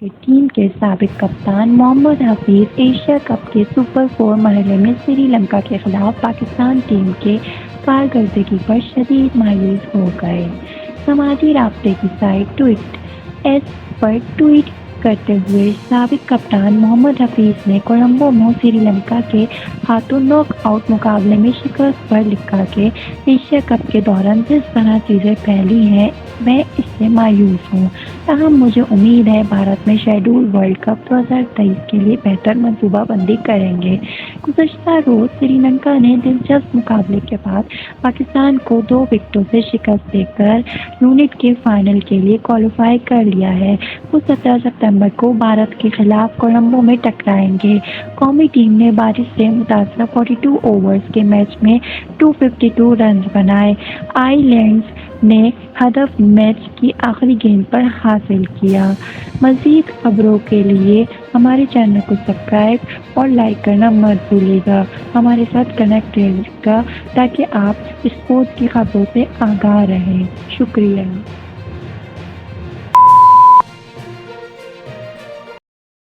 کی ٹیم کے سابق کپتان محمد حفیظ ایشیا کپ کے سپر 4 مرحلے میں سری لنکا کے خلاف پاکستان ٹیم کی کارکردگی پر شدید مایوس ہو گئے۔ سماجی رابطے کی سائٹ ٹویٹ ایس پر ٹویٹ کرتے ہوئے سابق کپتان محمد حفیظ نے کولمبو میں سری لنکا کے ہاتھوں ناک آؤٹ مقابلے میں شکست پر لکھا کہ ایشیا کپ کے دوران جس طرح چیزیں پھیلی ہیں میں اس سے مایوس ہوں، تاہم مجھے امید ہے بھارت میں شیڈول ورلڈ کپ 2023 کے لیے بہتر منصوبہ بندی کریں گے۔ گزشتہ روز سری لنکا نے دلچسپ مقابلے کے بعد پاکستان کو 2 وکٹوں سے شکست دے کر یونٹ کے فائنل کے لیے کوالیفائی کر لیا ہے۔ وہ 17 ستمبر کو بھارت کے خلاف کولمبو میں ٹکرائیں گے۔ قومی ٹیم نے بارش سے متاثرہ 42 اوورز کے میچ میں 252 رنز بنائے۔ آئی لینڈز نے ہدف میچ کی آخری گیند پر حاصل کیا۔ مزید خبروں کے لیے ہمارے چینل کو سبسکرائب اور لائک کرنا مت بھولیے گا۔ ہمارے ساتھ کنیکٹ رہیے گا تاکہ آپ اسپورٹ کی خبروں سے آگاہ رہیں۔ شکریہ۔